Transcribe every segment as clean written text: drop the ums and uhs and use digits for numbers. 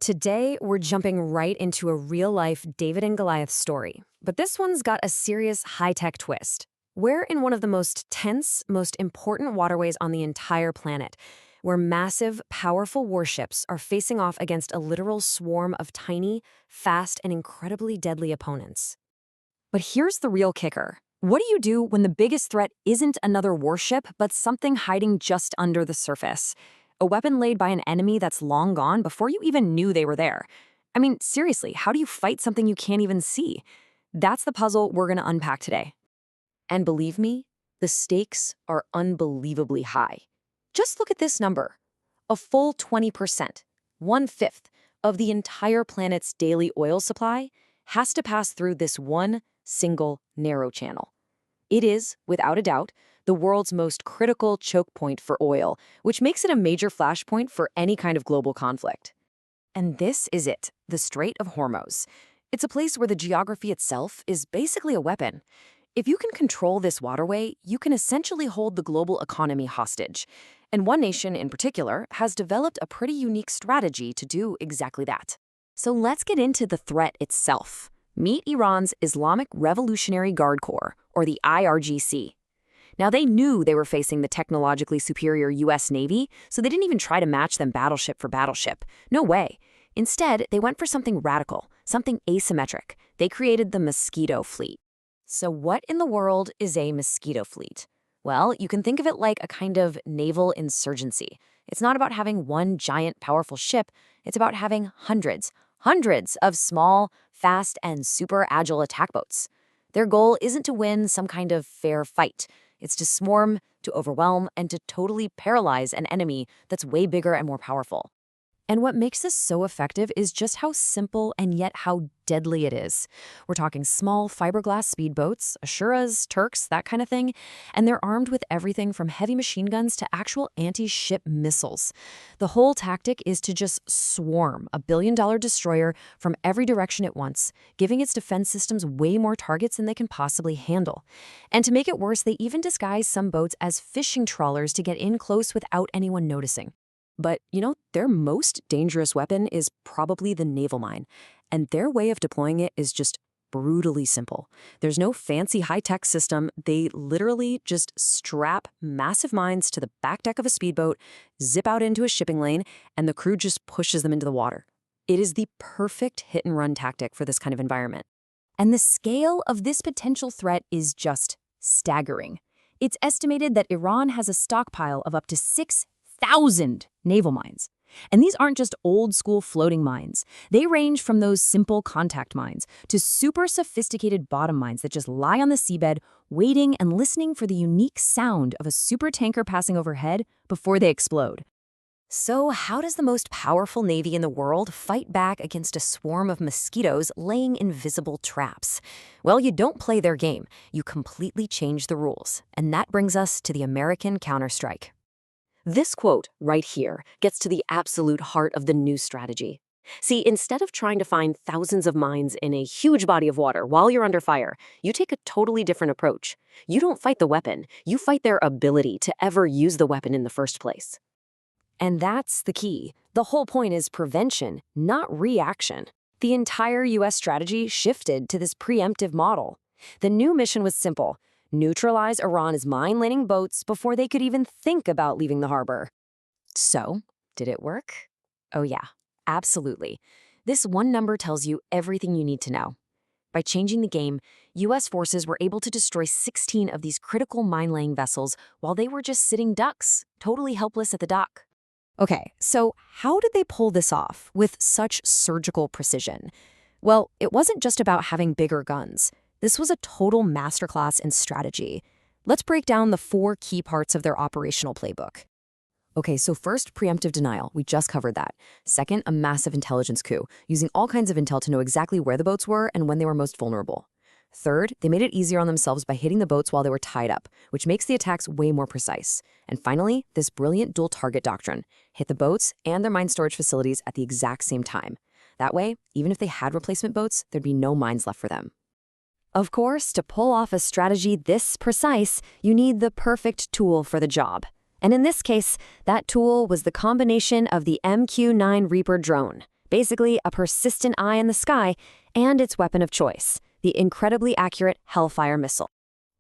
Today, we're jumping right into a real-life David and Goliath story. But this one's got a serious high-tech twist. We're in one of the most tense, most important waterways on the entire planet, where massive, powerful warships are facing off against a literal swarm of tiny, fast, and incredibly deadly opponents. But here's the real kicker. What do you do when the biggest threat isn't another warship, but something hiding just under the surface? A weapon laid by an enemy that's long gone before you even knew they were there. I mean, seriously, how do you fight something you can't even see? That's the puzzle we're going to unpack today. And believe me, the stakes are unbelievably high. Just look at this number. A full 20%, 1/5 of the entire planet's daily oil supply has to pass through this one single narrow channel. It is, without a doubt, the world's most critical choke point for oil, which makes it a major flashpoint for any kind of global conflict. And this is it, the Strait of Hormuz. It's a place where the geography itself is basically a weapon. If you can control this waterway, you can essentially hold the global economy hostage. And one nation in particular has developed a pretty unique strategy to do exactly that. So let's get into the threat itself. Meet Iran's Islamic Revolutionary Guard Corps, or the IRGC. Now, they knew they were facing the technologically superior U.S. Navy, so they didn't even try to match them battleship for battleship. No way. Instead, they went for something radical, something asymmetric. They created the Mosquito Fleet. So what in the world is a Mosquito Fleet? Well, you can think of it like a kind of naval insurgency. It's not about having one giant, powerful ship. It's about having hundreds of small, fast, and super agile attack boats. Their goal isn't to win some kind of fair fight. It's to swarm, to overwhelm, and to totally paralyze an enemy that's way bigger and more powerful. And what makes this so effective is just how simple and yet how deadly it is. We're talking small fiberglass speedboats, Ashuras, Turks, that kind of thing, and they're armed with everything from heavy machine guns to actual anti-ship missiles. The whole tactic is to just swarm a billion-dollar destroyer from every direction at once, giving its defense systems way more targets than they can possibly handle. And to make it worse, they even disguise some boats as fishing trawlers to get in close without anyone noticing. But, their most dangerous weapon is probably the naval mine, and their way of deploying it is just brutally simple. There's no fancy high-tech system. They literally just strap massive mines to the back deck of a speedboat, zip out into a shipping lane, and the crew just pushes them into the water. It is the perfect hit-and-run tactic for this kind of environment. And the scale of this potential threat is just staggering. It's estimated that Iran has a stockpile of up to 6,000 naval mines. And these aren't just old-school floating mines. They range from those simple contact mines to super sophisticated bottom mines that just lie on the seabed, waiting and listening for the unique sound of a supertanker passing overhead before they explode. So how does the most powerful navy in the world fight back against a swarm of mosquitoes laying invisible traps? Well, you don't play their game. You completely change the rules. And that brings us to the American counterstrike. This quote right here gets to the absolute heart of the new strategy. See, instead of trying to find thousands of mines in a huge body of water while you're under fire, you take a totally different approach. You don't fight the weapon, you fight their ability to ever use the weapon in the first place. And that's the key. The whole point is prevention, not reaction. The entire U.S. strategy shifted to this preemptive model. The new mission was simple. Neutralize Iran's mine-laning boats before they could even think about leaving the harbor. So, did it work? Oh yeah, absolutely. This one number tells you everything you need to know. By changing the game, U.S. forces were able to destroy 16 of these critical mine-laying vessels while they were just sitting ducks, totally helpless at the dock. Okay, so how did they pull this off with such surgical precision? Well, it wasn't just about having bigger guns. This was a total masterclass in strategy. Let's break down the 4 key parts of their operational playbook. Okay, so first, preemptive denial. We just covered that. Second, a massive intelligence coup, using all kinds of intel to know exactly where the boats were and when they were most vulnerable. Third, they made it easier on themselves by hitting the boats while they were tied up, which makes the attacks way more precise. And finally, this brilliant dual target doctrine. Hit the boats and their mine storage facilities at the exact same time. That way, even if they had replacement boats, there'd be no mines left for them. Of course, to pull off a strategy this precise, you need the perfect tool for the job. And in this case, that tool was the combination of the MQ-9 Reaper drone. Basically, a persistent eye in the sky and its weapon of choice, the incredibly accurate Hellfire missile.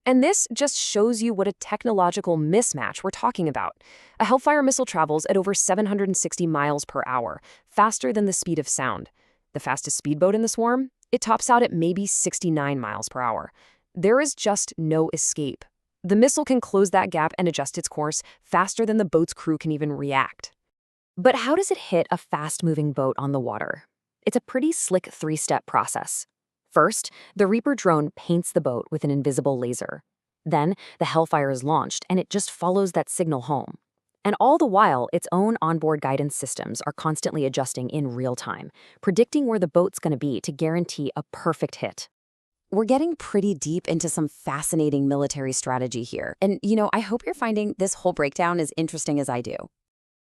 And this just shows you what a technological mismatch we're talking about. A Hellfire missile travels at over 760 miles per hour, faster than the speed of sound. The fastest speedboat in the swarm? It tops out at maybe 69 miles per hour. There is just no escape. The missile can close that gap and adjust its course faster than the boat's crew can even react. But how does it hit a fast-moving boat on the water? It's a pretty slick three-step process. First, the Reaper drone paints the boat with an invisible laser. Then, the Hellfire is launched, and it just follows that signal home. And all the while, its own onboard guidance systems are constantly adjusting in real time, predicting where the boat's going to be to guarantee a perfect hit. We're getting pretty deep into some fascinating military strategy here. And, I hope you're finding this whole breakdown as interesting as I do.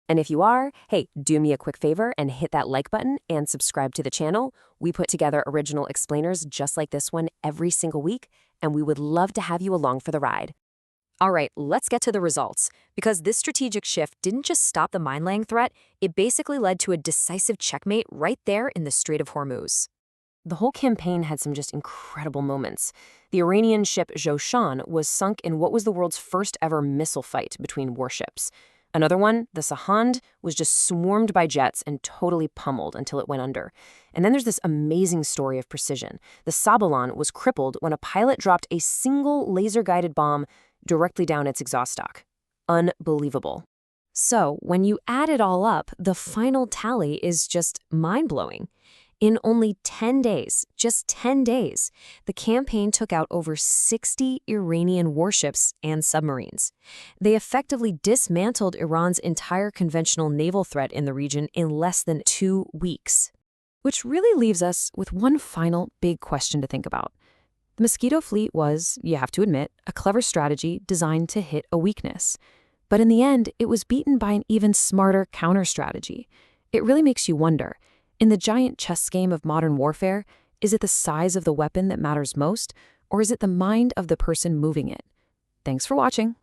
And if you are, hey, do me a quick favor and hit that like button and subscribe to the channel. We put together original explainers just like this one every single week, and we would love to have you along for the ride. All right, let's get to the results, because this strategic shift didn't just stop the mine-laying threat, it basically led to a decisive checkmate right there in the Strait of Hormuz. The whole campaign had some just incredible moments. The Iranian ship Joshan was sunk in what was the world's first ever missile fight between warships. Another one, the Sahand, was just swarmed by jets and totally pummeled until it went under. And then there's this amazing story of precision. The Sabalan was crippled when a pilot dropped a single laser-guided bomb directly down its exhaust stock. Unbelievable. So, when you add it all up, the final tally is just mind-blowing. In only 10 days, just 10 days, the campaign took out over 60 Iranian warships and submarines. They effectively dismantled Iran's entire conventional naval threat in the region in less than 2 weeks. Which really leaves us with one final big question to think about. The Mosquito Fleet was, you have to admit, a clever strategy designed to hit a weakness. But in the end, it was beaten by an even smarter counter-strategy. It really makes you wonder, in the giant chess game of modern warfare, is it the size of the weapon that matters most, or is it the mind of the person moving it? Thanks for watching.